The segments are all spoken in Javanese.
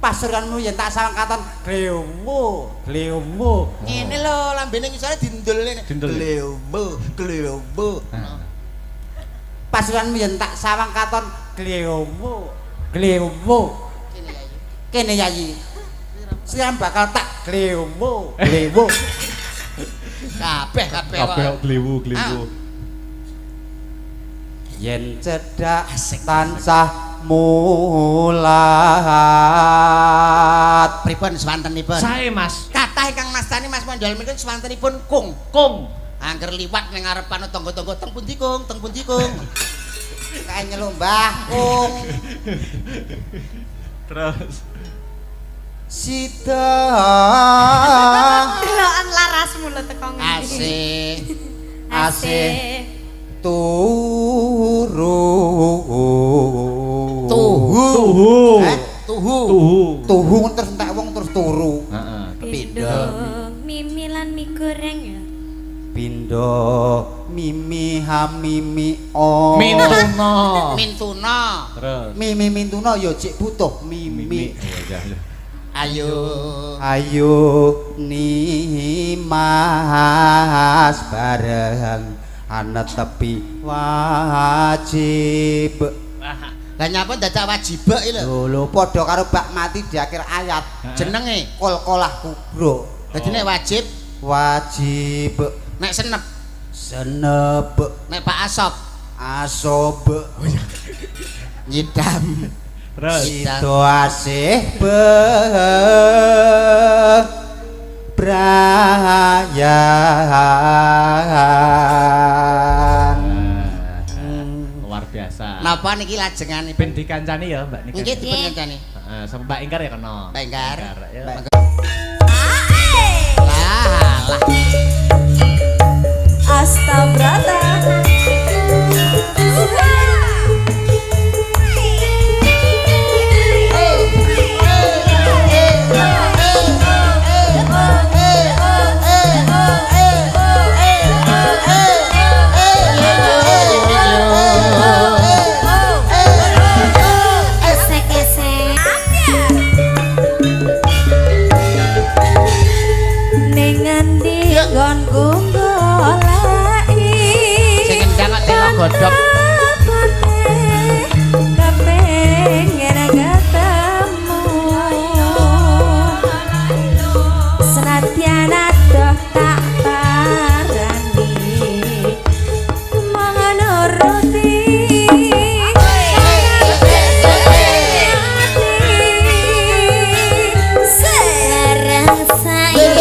pasuranmu yen tak sawang katon glewmu. Ngene lho lambene ngisore dindul. Glewmu. Pasuranmu yen tak sawang katon glewmu. Kene yayi. Siam bakal tak glewmu. Kabeh glewu. Yen cedhak tansah mulat. Pripun swantenipun? Sae Mas. Kathah ingkang mastani Mas Mondol menika swantenipun kung. Angger liwat ning ngarepan tangga-tangga teng pundi kung? Kae nyelumbah kung. Terus Sita Delokan larasmu lho teko asih tuhu terus entek wong terus turu. Pindho mimi lan mie goreng ya. Pindho mimi hamimi o. Mintuna. terus Mintuna ya cek butuh mimi. Ayo ni mas bareng ana tepi wajib. Lah nyapa dadak wajib iki lho. Lho padha karo bak mati di akhir ayat. Jenenge Kol-kolah kubro. dadi nek wajib, nek senep, nek Pak asob nyidam. terus Sito asih bebrayan. luar biasa. Napa niki lajenganipun? Ben dikancani ya Mbak Nika. Nggih dipun kancani. Heeh, sama Mbak Ingkar ya kena. Mbak Ingkar. Ya. Lah. Astabrata. Godhog kepengen ketemu senadyan adoh tak parani menuruti sekarang saiki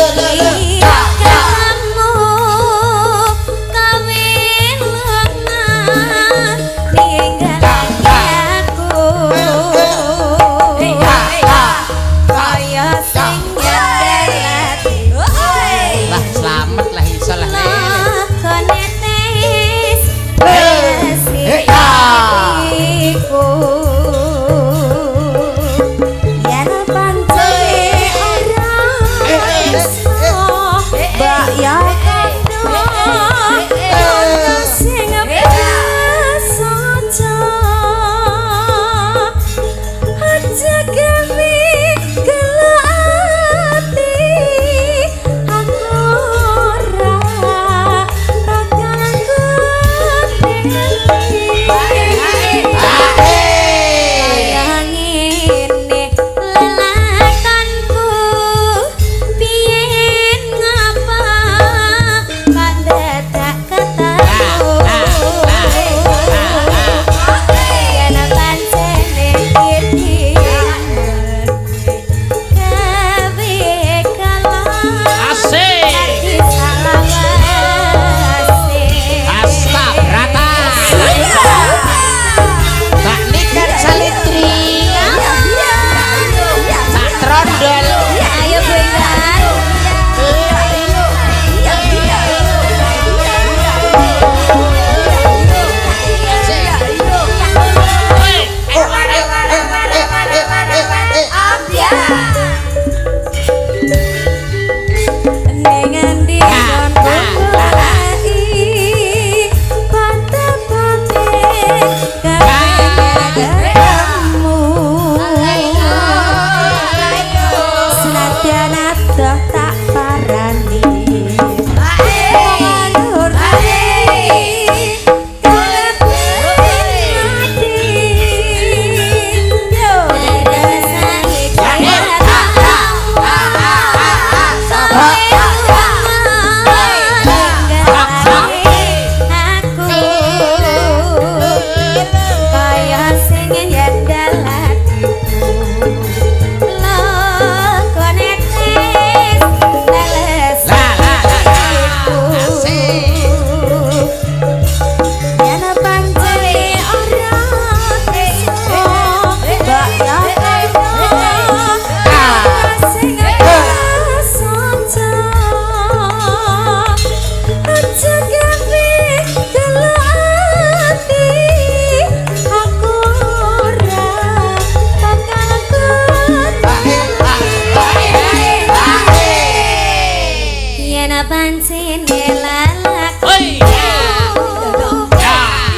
Yen pancene lalak. Hoi.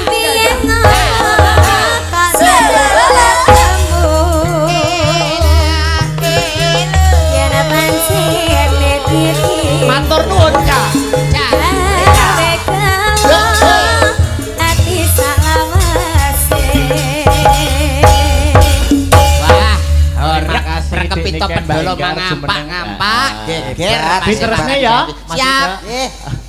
Biyen kok selalamu. Yen pancene iki. Matur nuwun, Cak. Ati salawase. Wah, Terima kasih, rek Dik kepito Niken, pendolo Mbak Ingkar, ngampak-ngampak, Jumeneng. geger. Diterusnya ya, Mas Siap.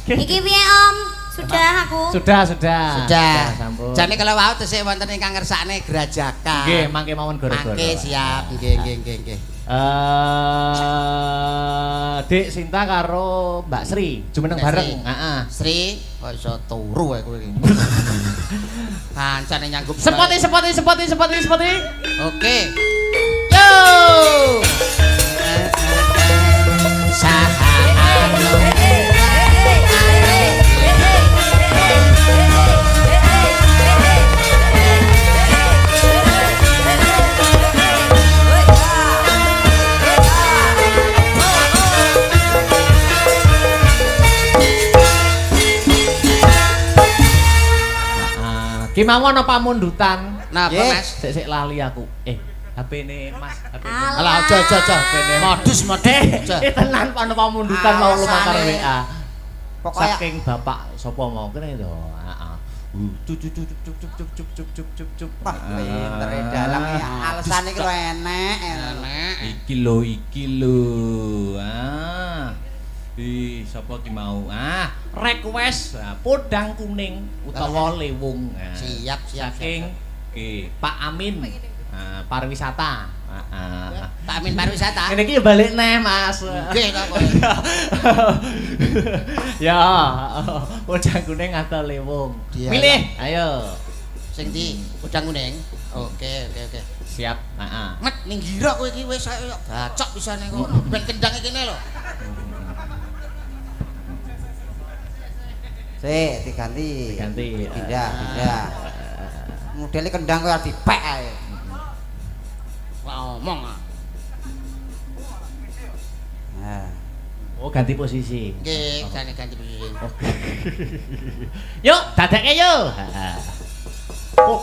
Ida. Iki piye Om? Sudah aku. Sudah. Sudah. Sampun. Jane kalau wau tesih wonten ingkang ngersakne grajakan. Nggih, mangke mawon goro-goro. Mangke siap. Nggih. Dik Sinta karo Mbak Sri, jumeneng Mbak bareng. Sri. Heeh. Sri, kok iso turu ae kowe iki. Kancane nyanggup. Sepoti. Oke. Yo. Ki mawon apa mundutan? Napa, Nggih. Mas? Sik HP ini Mas, HP ini. Alah, aja. Modus. Tenan apa mundutan mau lumantar Alasane. WA. Pokoknya Saking bapak sapa mau kene to. Heeh. Cup. wah pinter dalang ya alasane iki lho enek. Iki lho. Sapa ki mau? Request podang kuning utawa lewung. Siap. Saking Pak Amin. Pariwisata. Pak Amin pariwisata. Ini ki balik neh, Mas. Nggih to kowe. Ya, podang kuning atau lewung. Dialah. Pilih, ayo. Sing ndi? Udang kuning. Oke. Siap. Heeh. Met ning gira kowe iki wis bacok pisane kok. Ben kendange kene lho. Sik diganti. Pindah. Modele kendang kowe arep dipek ae. Ngomong. Nah. Oh, ganti posisi. Nggih, jane ganti posisi. Oke. Yuk, dadekke yuk. Oh,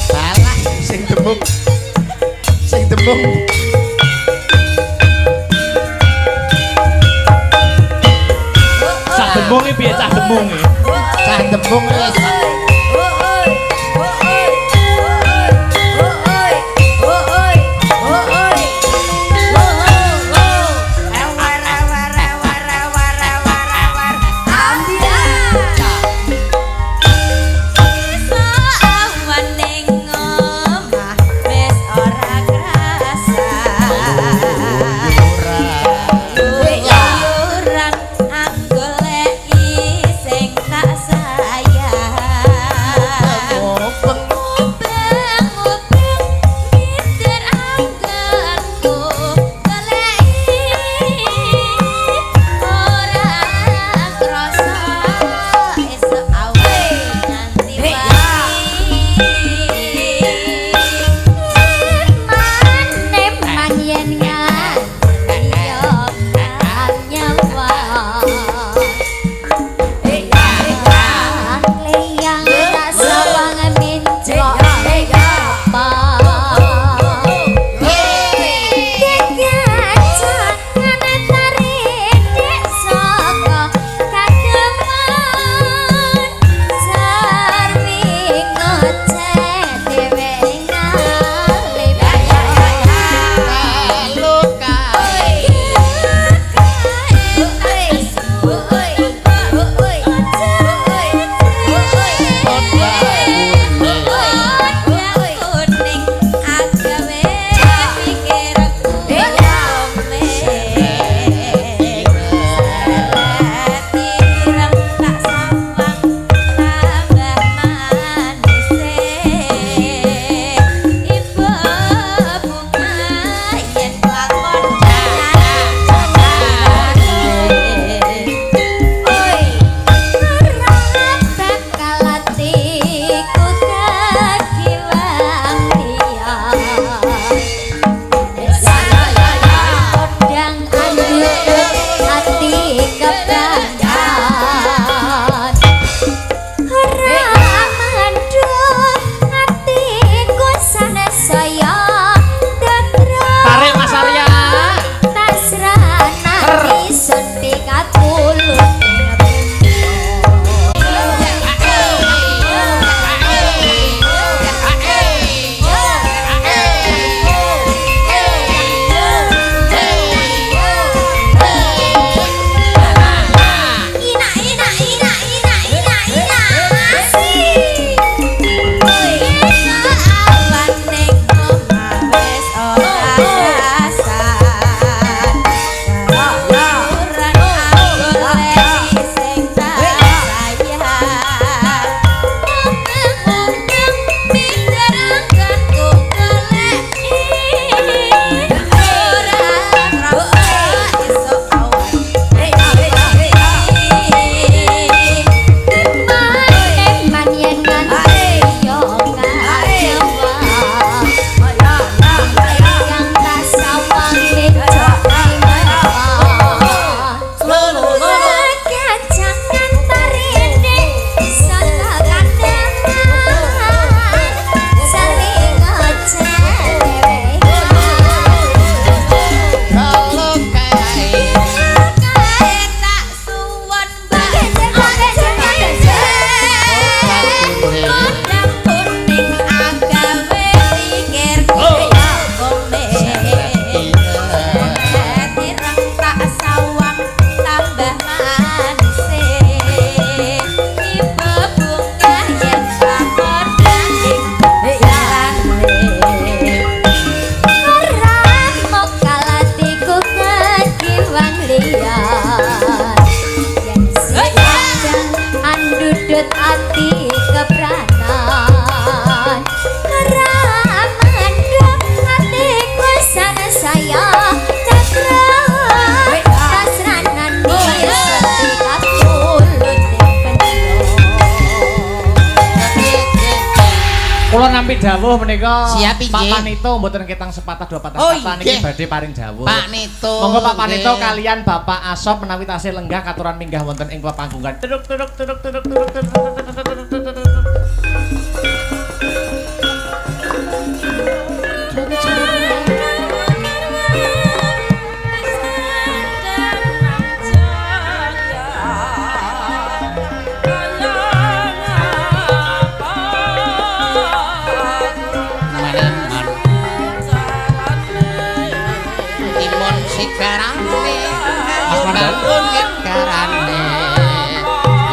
Salah sing demung. cah demung iki piye cah demung iki? Cah demung wis. Yuran anggoleki sing tak sayang. saya cakra kasranan setika sulut Kula nampi dawuh menika Siap, Pak inggih. Panito mboten ketang sepatah dua patah Oh, kata inggih. niki badhe paring dawuh. Pak Nito. Monggo Pak Panito nggih. kalian Bapak Asop menawi tasih lenggah katuran minggah wonten ing panggungan. Tuduk tuduk tuduk tuduk tuduk tuduk. Timun sikarane Mas Mandal. bangun ngekarane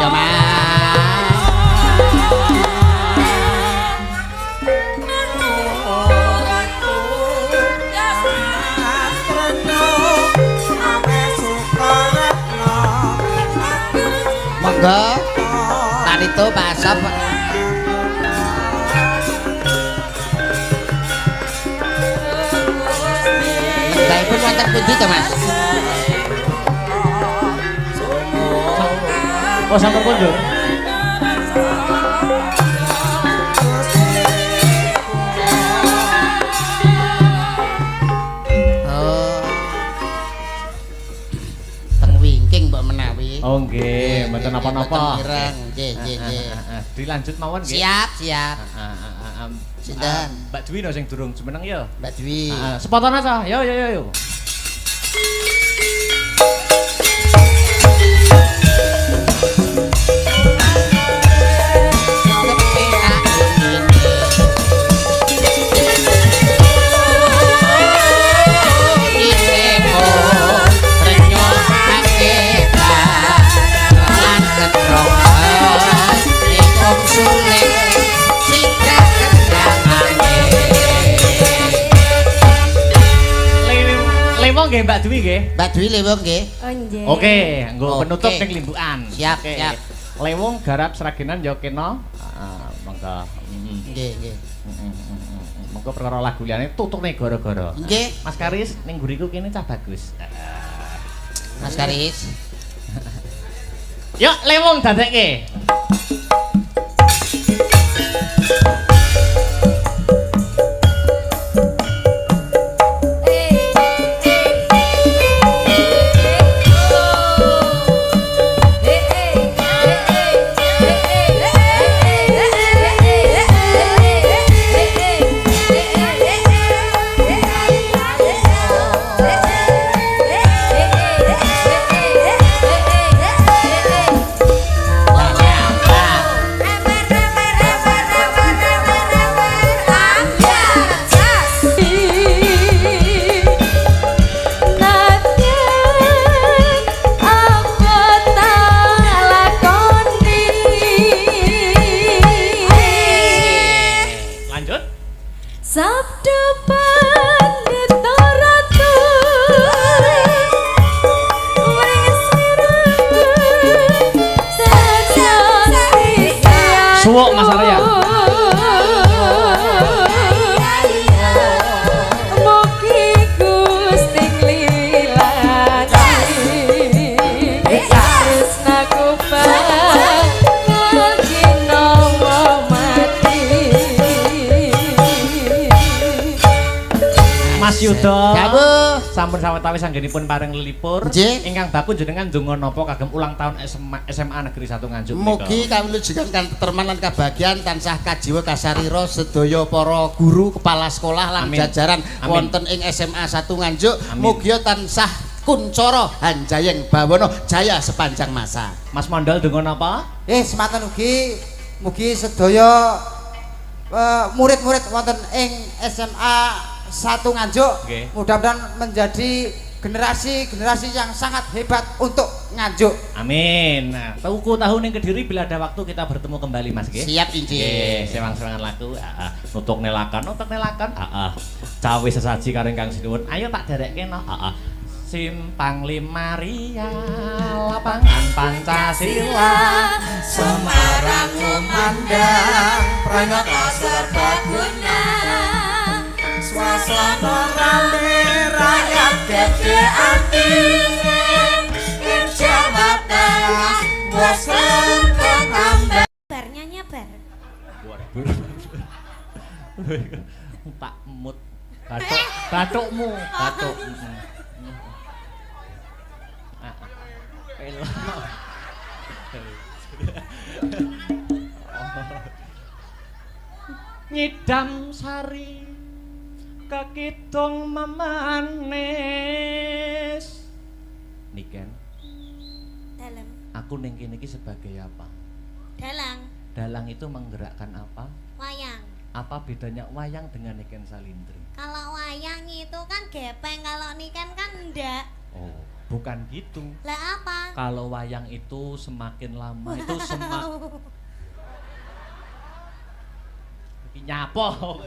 ya mas monggo Panito Pak Asop Baikpun wonten pundi to Mas? Oh sampun kondur. Oh. Teng wingking mbok menawi. Oh nggih, mboten napa-napa. Ireng, nggih, nggih, nggih. Dilanjut mawon nggih. Siap, siap. Sinten? Mbak Dwi no sing durung jumeneng ya. Mbak Dwi. Sepotong aja. Yo yo yo yo. Lewong nggih Mbak Dwi nggih. Mbak Dwi lewong nggih. Oh nggih. Oke, nggo Oke. penutup ning limbukan. Siap, Oke. siap. Lewong garap seragenan ya kena. Monggo. Nggih, nggih. Monggo perkara lagu liyane tutune gara-gara. Nggih, Mas Karis ning nguriku kene cah bagus. Mas Karis. Yuk lewong dadekke. Lanjut. Sabda pandita ratu wis Suwuk Mas Arya. Mugi Gusti nglilani tresnaku pangina mati. Mas Yuda. Dawuh. Sampun sawetawis anggenipun paring lelipur. Nggih. Ingkang baku jenengan ndonga napa kagem ulang tahun SMA Negeri 1 Nganjuk menika. Mugi kawujudan katerman lan kabahagiaan tansah kajiwa kasarira sedaya para guru, kepala sekolah lan Amin. jajaran Amin. wonten ing SMA 1 Nganjuk. Amin. Mugi tansah kuncara hanjayeng bawana jaya sepanjang masa. Mas Mondol ndonga napa? Sematen ugi mugi sedaya murid-murid wonten ing SMA 1 Nganjuk Nggih. mudah-mudahan menjadi generasi yang sangat hebat untuk Nganjuk. Amin. Nah, tuku tahun yang Kediri bila ada waktu kita bertemu kembali Mas nggih. Siap injih. Sewang-sewangan lagu. Nutuk nelakan. Cawe sesaji karo ingkang sinuwun. Ayo tak derekke no. Simpang Limaria lapangan Pancasila Semarang kumandang Pranyata serbaguna Swasana rame ing Jawa Tengah wis lempeng ambek. Barnya nyabar. Tak mut bathukmu bathuk Nyidam sari kakidung memanis Niken Dalam. aku ning kene iki sebagai apa? Dalang. Dalang itu menggerakkan apa? Wayang. Apa bedanya wayang dengan Niken Salindri? Kalau wayang itu kan gepeng, kalau niken kan enggak. Oh, bukan gitu. Lah apa? Kalau wayang itu semakin lama itu nyapa.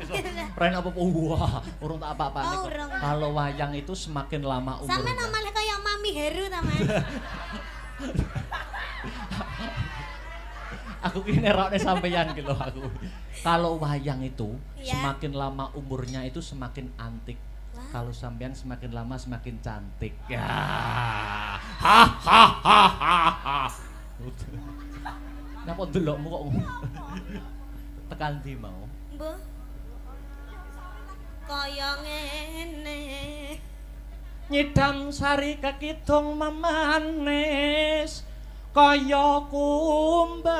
Ren apa wah, urung tak apa-apa nih. Kalau wayang itu semakin lama umurnya. Sampe namanya kayak Mami Heru taman. Aku ki nerokne sampeyan ki lho aku. Kalau wayang itu ya. Semakin lama umurnya itu semakin antik. Kalau sampean semakin lama semakin cantik. Ya. Ha ha ha ha. Napa ndelokmu kok tekan ndi mau? Mbah. Kaya ngene. Nyidam sari kakidung memanis. Kaya kumbang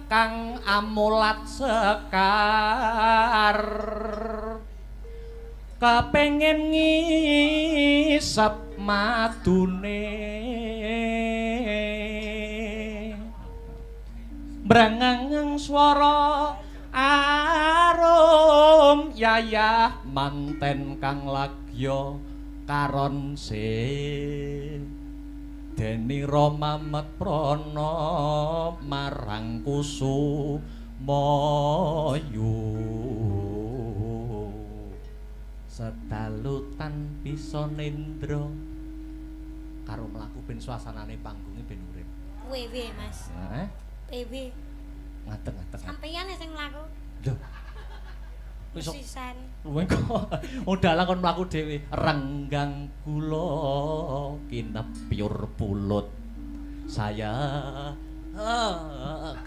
kang amulat sekar kepengin ngisep madune brangangang swara arum yayah manten kang lagya karon Deni Roma Metprana marang Kusumayu sedalutan bisa nendra karo mlaku ben suasanane panggunge ben urip. Wewe Mas. Heeh. Wewe. Ngadeg-ngadeg. Sampeyan sing mlaku. Lho. Wis sisan. Luwih kok modal kon mlaku dhewe renggang kula kinepyur pulut saya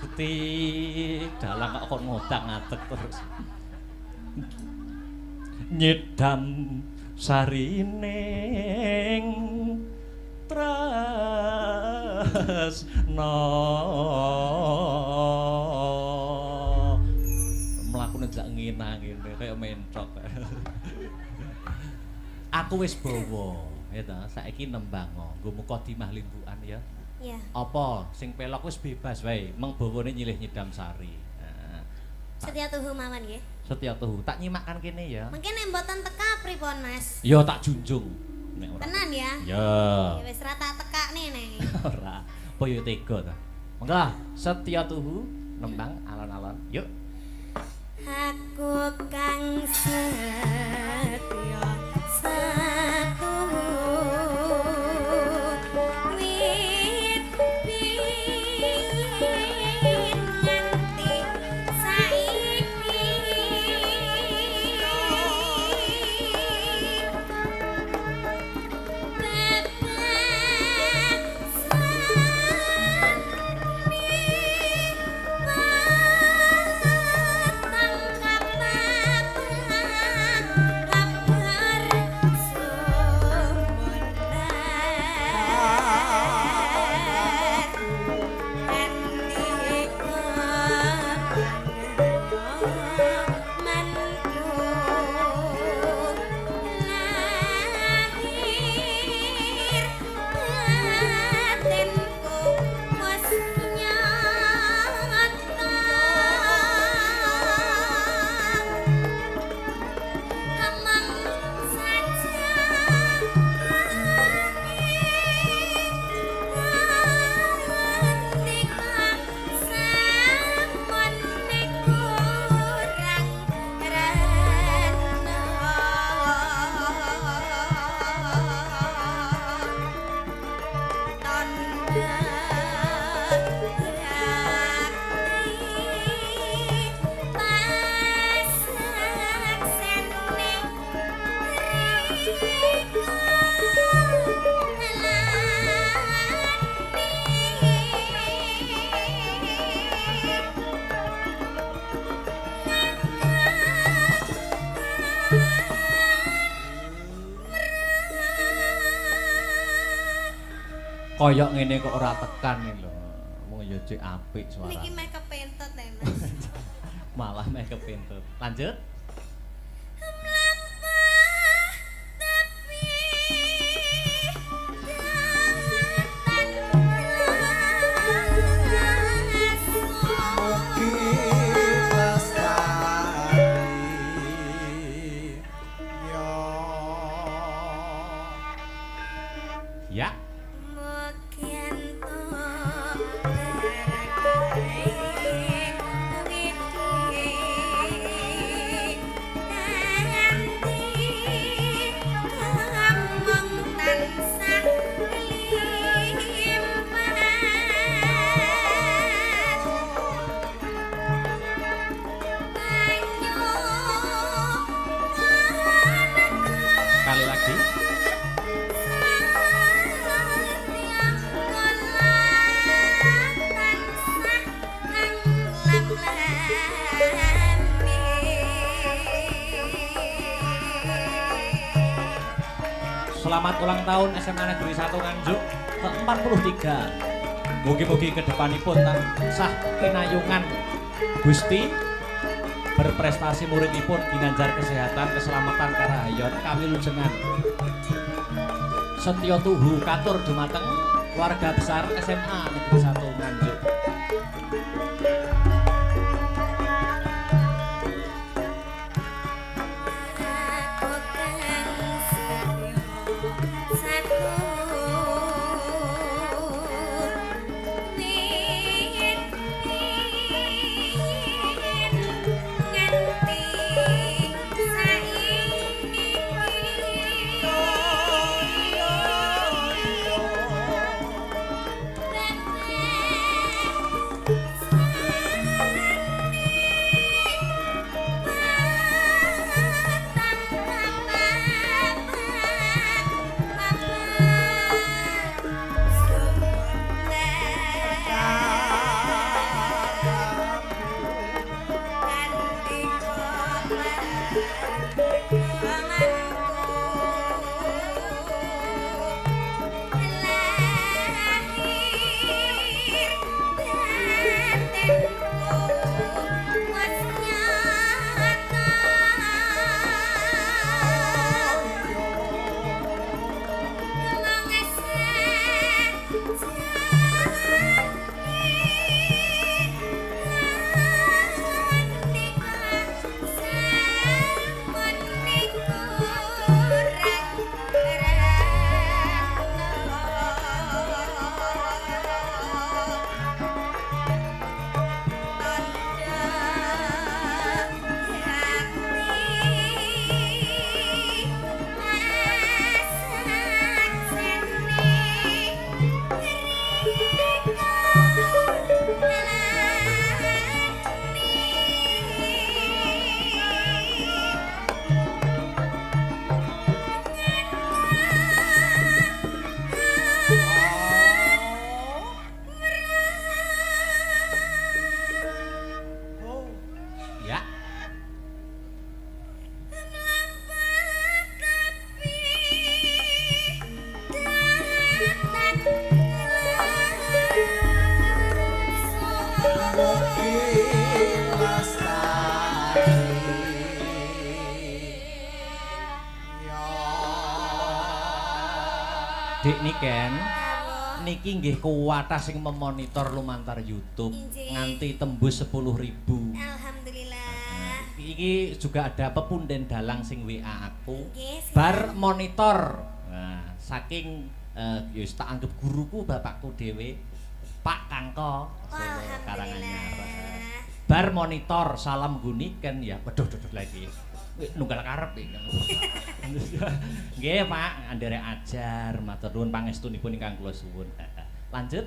ketik dalang kok kon ngodang-ngadeg terus nyedam sarining tresna mlakune jak ngina-ngene kaya mentok. Aku wis bawa ya ta, saiki nembang nggo Mukadimah Limbukan ya. Iya. Apa sing pelok wis bebas wae, meng bawane nyilih nyidam sari. Setia tuhu mawon nggih. Setia tuhu. Tak nyimakkan kene ya. Mungkin nek mboten teka pripun Mas? Ya tak junjung. Nek ora. Tenan ya? Ya. Ya wis ra tak tekakne nek. Ora. Apa yo tega ta. Mengko setia tuhu nembang alon-alon. Yuk. Aku kang setya satu wit pingin nganti saiki Koyok ngene kok ora tekan iki lho. Wong ya cek apik suara. Niki mek kepentet ya, Mas. Malah mek kepintut. Lanjut. Ya. Sekali lagi. Selamat ulang tahun SMA Negeri 1 Nganjuk ke-43. Mugi-mugi kedepanipun tansah pinayungan Gusti berprestasi muridipun ginanjar kesehatan, keselamatan karahayon kawilujengan. Setya tuhu katur dumateng warga besar SMA Negeri 1 Nganjuk. Dik Niken, niki nggih kuwatah sing memonitor lumantar YouTube nganti tembus 10.000. Alhamdulillah. Iki juga ada pepunden dalang sing WA aku. Nggih, Bar monitor. Nah, saking ya tak anggap guruku bapakku dhewe, Pak Kangko Solo Karanganyar. Bar monitor salam Guniken ya. Waduh lagi. Nunggal karep iki. Nggih, Pak, anderek ajar, matur nuwun pangestunipun ingkang kula suwun. Lanjut.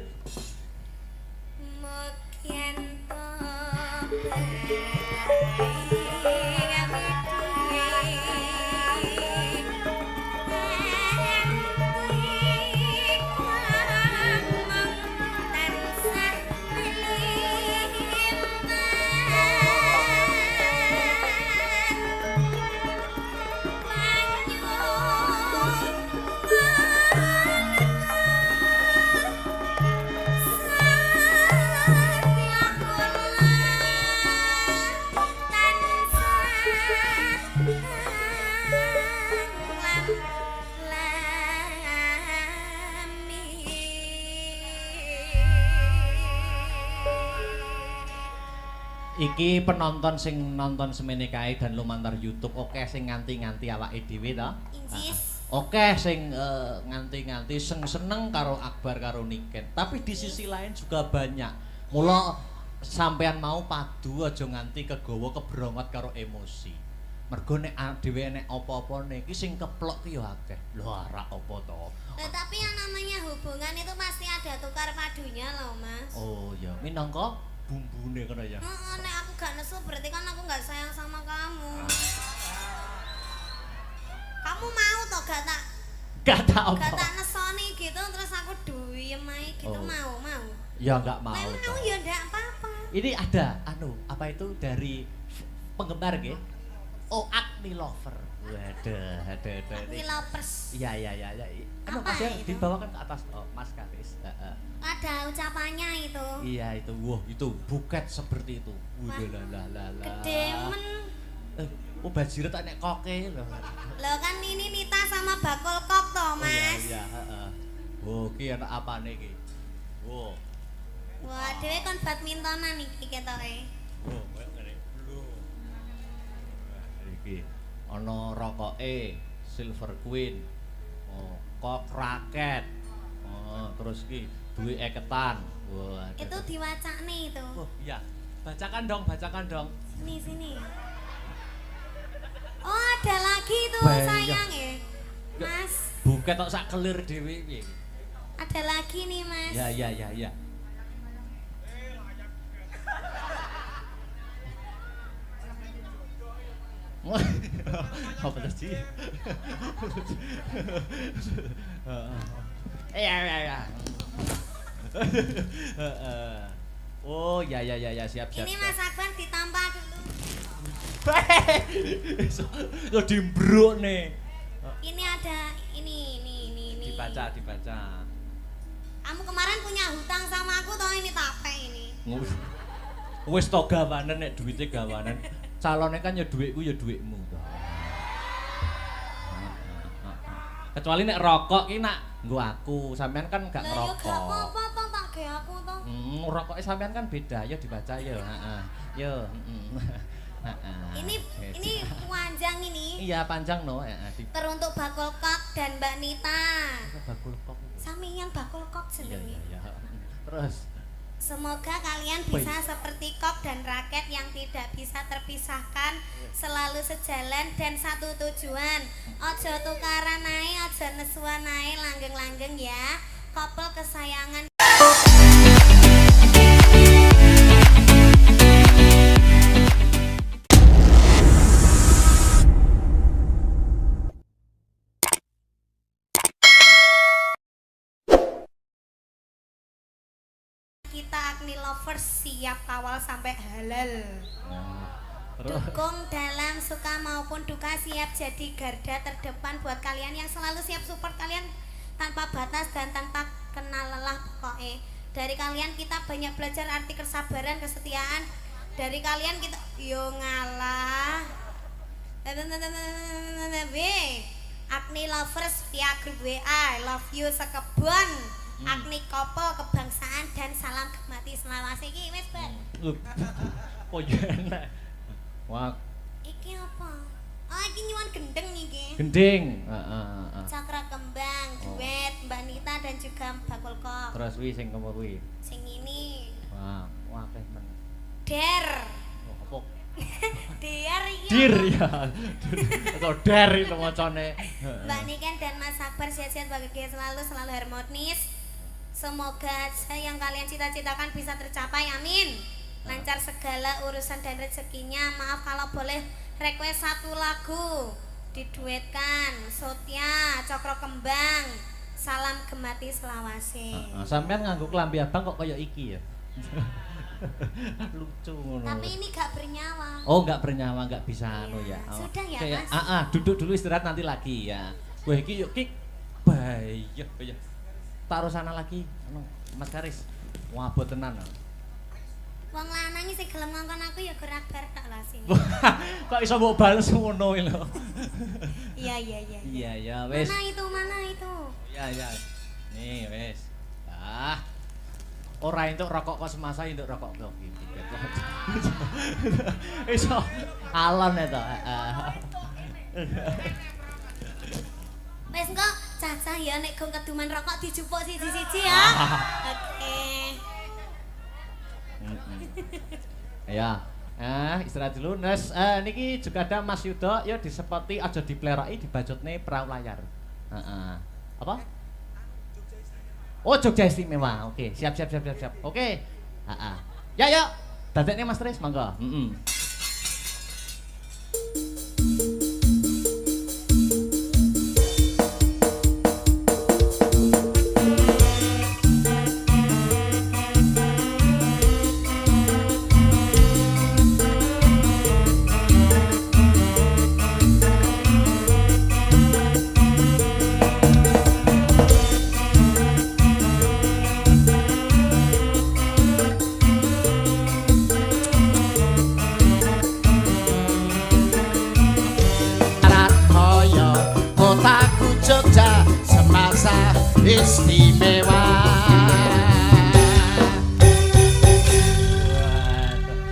Iki penonton sing nonton semene kae dan lumantar YouTube oke sing nganti-nganti awake dhewe to. Injis. Oke sing nganti-nganti seneng karo Akbar karo Niken. Tapi di sisi lain juga banyak. Mula sampean mau padu aja nganti kegawa kebrongot karo emosi. Mergo nek dhewe nek apa-apa iki sing keplok ki ya akeh. Lho ora apa to. Tapi yang namanya hubungan itu pasti ada tukar padunya loh, Mas. Oh ya, minangka bumbune kono ya. Heeh, nek aku gak nesu berarti kan aku gak sayang sama kamu. Kamu mau toh gak tak nesoni gitu terus aku duyem ae gitu mau. Ya enggak mau. Nek mau ya ndak apa-apa. Ini ada apa itu dari penggemar nggih? Oh, Agni Lover. Waduh, ada. Agni Lovers. Iya. Apa Mas itu? dibawakan ke atas Mas Karis. Ada ucapannya itu. Iya itu. Wah, itu buket seperti itu. Gede men. Oh, bajiret nek koke lho. Loh kan ini Nita sama bakul kok toh, Mas. Iya, heeh. Oh, ki anak apane iki? Oh. Wah, dhewe kon badmintonan iki ketoke. Oh, koyo ngene. Lho. Iki ana rokoke Silver Queen. Oh, kok raket. Oh, terus iki duwe eketan. Wah. Itu diwacane itu. Oh, iya. Bacakan dong. Sini. Oh, ada lagi itu sayang ya. Mas. Buket tok sak kelir dhewe piye. Ada lagi nih, Mas. Ya. Apa tadi? Ya. Oh, ya siap. Ini Mas Akbar ditampar dulu. Lo dimbruk nih. Ini ada ini. Dibaca. Kamu kemarin punya hutang sama aku toh ini tape ini. Wis to gawanen nek duwite gawanen. Calone kan ya dhuwitku ya dhuwitmu. Kecuali nek rokok ki nak nggo aku, sampean kan gak ngerokok. Lah ya gak apa-apa toh tak ge aku toh. Rokoke sampean kan beda, ya dibaca ya, heeh. Yo, Ini panjang ini. Iya, panjang no, Teruntuk Bakul Kok dan Mbak Nita. Bakul Kok. Samian Bakul Kok jenenge. Iya. Terus semoga kalian bisa seperti Kok dan Raket yang tidak bisa terpisahkan, selalu sejalan dan satu tujuan. Ojo tukaran ae, ojo nesuan ae, langgeng-langgeng ya. Couple kesayangan. Kita Agni Lovers siap kawal sampai halal. Dukung dalam suka maupun duka, siap jadi garda terdepan buat kalian yang selalu siap support kalian tanpa batas dan tanpa kenal lelah pokoknya. Dari kalian kita banyak belajar arti kesabaran, kesetiaan. Dari kalian kita yo ngalah. Agni Lovers via grup WA, love you sekebon. Agni Couple kebangsaan dan salam gemati selawase iki wis, Mbak. Oh enak. Wah. Iki apa? Oh, iki nyuwun gendeng iki. Gending. Cakra kembang, duet Mbak Nita dan juga Bakul Kok. Terus wi sing kemur wi. Sing ini. Wah, akeh men. Der. Oh, apa? Der iki. Dir ya. Atau der itu macane. Mbak Niken dan Mas Akbar sehat-sehat bahagia selalu harmonis. Semoga yang kalian cita-citakan bisa tercapai, amin. Lancar segala urusan dan rezekinya. Maaf kalau boleh request satu lagu diduetkan. Sotya, Cokro Kembang, salam gemati selawase. Sampean nganggo klambi abang kok kaya iki ya. Lucu ngono. Tapi ini gak bernyawa. Oh, gak bernyawa, gak bisa anu ya. Sudah ya, kayak, Mas. duduk dulu istirahat nanti lagi ya. Wah, iki yuk ki. Bayah. Taruh sana lagi. Anu, Mas Karis. Wah, bot tenan. Wong lanang sing gelem ngongkon aku ya gerak bar tak lah sini. Kok iso mbok bales ngono lho. Iya. Iya, wis. Mana itu? Iya. Nih, wis. Ora entuk rokok kok semasa entuk rokok kok iki. Iso alon eta. Wes engko cacah ya nek gong keduman rokok dijupuk siji-siji ya. Oke. Ya. Istirahat dulu. Nes niki juga ada Mas Yudo, ya disepoti aja dipleroki dibajutne perahu layar. Apa? Oh, Jogja Istimewa. Oke, siap. Oke. Ya, yuk. Dadekne Mas Tris, monggo. Jogja semasa istimewa.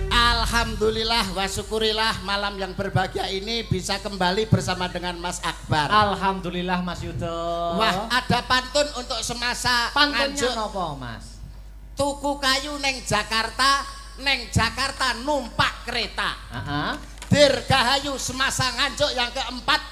Alhamdulillah wa syukurillah malam yang berbahagia ini bisa kembali bersama dengan Mas Akbar. Alhamdulillah Mas Yudo. Wah, ada pantun untuk semasa pantunnya nopo Mas? Tuku kayu neng Jakarta numpak kereta. Dirgahayu semasa nganjuk yang keempat.